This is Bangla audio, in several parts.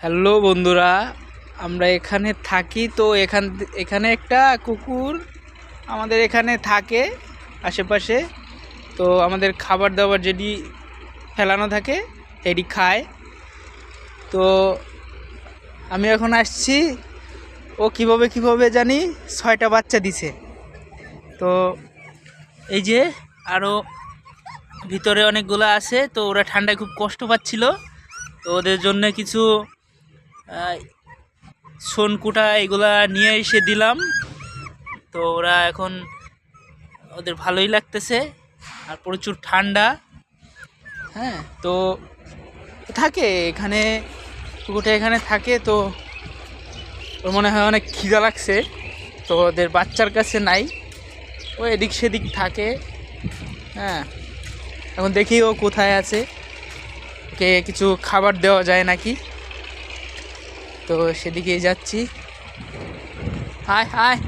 হ্যালো বন্ধুরা, আমরা এখানে থাকি। তো এখানে একটা কুকুর আমাদের এখানে থাকে আশেপাশে। তো আমাদের খাবার দাবার যেটি ফেলানো থাকে এটি খায়। তো আমি এখন আসছি, ও কিভাবে জানি 6টা বাচ্চা দিছে। তো এই যে আরও ভিতরে অনেকগুলো আছে। তো ওরা ঠান্ডায় খুব কষ্ট পাচ্ছিল, তো ওদের জন্য কিছু সোনকুটা এগুলা নিয়ে এসে দিলাম। তো ওরা এখন ওদের ভালোই লাগতেছে, আর প্রচুর ঠান্ডা। হ্যাঁ, তো থাকে এখানে, কুকুরটা এখানে থাকে। তো ওর মনে হয় অনেক খিদা লাগছে, তো ওদের বাচ্চার কাছে নাই, ও এদিক সেদিক থাকে। হ্যাঁ, এখন দেখি ও কোথায় আছে, ওকে কিছু খাবার দেওয়া যায় নাকি। তো সেদিকেই যাচ্ছি। হায় হায়,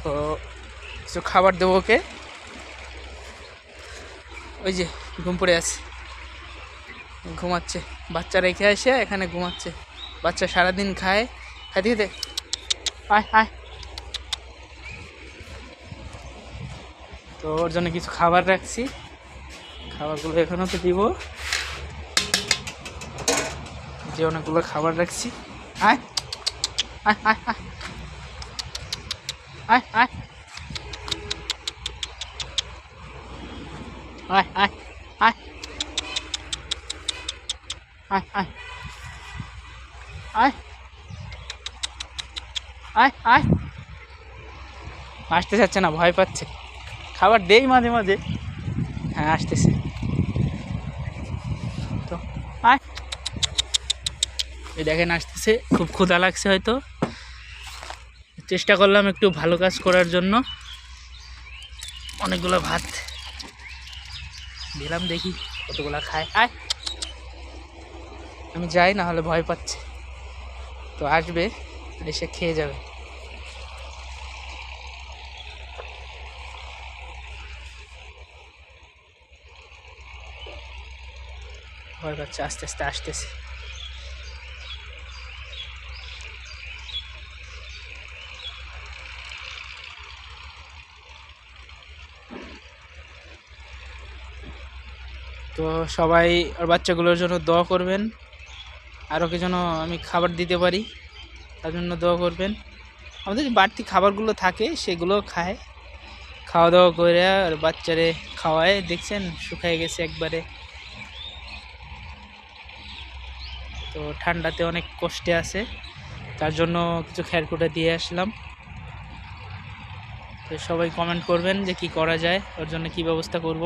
তো কিছু খাবার দেবো ওকে। ওই যে ঘুম পড়ে আছে, ঘুমাচ্ছে। বাচ্চা রেখে আসে এখানে ঘুমাচ্ছে। বাচ্চা সারাদিন খায়, খাইতে খেতে। আয় আয়, তো ওর জন্য কিছু খাবার রাখছি, খাবারগুলো এখানেও তো দিব। যে অনেকগুলো খাবার রাখছি। আয় আয় আয় আয় আয় আয় আয় আয় আয় আয় আয় আয় আয়, আসতে চাচ্ছে না, ভয় পাচ্ছে। খাবার দেই মাঝে মাঝে। হ্যাঁ, আসতেছে। তো আয়, এই দেখেন আসতেছে। খুব ক্ষুধা লাগছে হয়তো, চেষ্টা করলাম একটু ভালো কাজ করার জন্য। অনেকগুলো ভাত দিলাম, দেখি কতগুলো খায়। আয়, আমি যাই, না হলে ভয় পাচ্ছে। তো আসবে, এসে খেয়ে যাবে। ভয় পাচ্ছে, আস্তে আস্তে আসতেছে। তো সবাই ওর বাচ্চাগুলোর জন্য দোয়া করবেন, আরও কি যেন আমি খাবার দিতে পারি তার জন্য দোয়া করবেন। আমাদের যে বাড়তি খাবারগুলো থাকে সেগুলো খায়, খাওয়া দাওয়া করে আর বাচ্চারে খাওয়ায়। দেখছেন শুকায় গেছে একবারে। তো ঠান্ডাতে অনেক কষ্টে আছে, তার জন্য কিছু খেরকুটা দিয়ে আসলাম। তো সবাই কমেন্ট করবেন যে কি করা যায়, ওর জন্য কি ব্যবস্থা করব।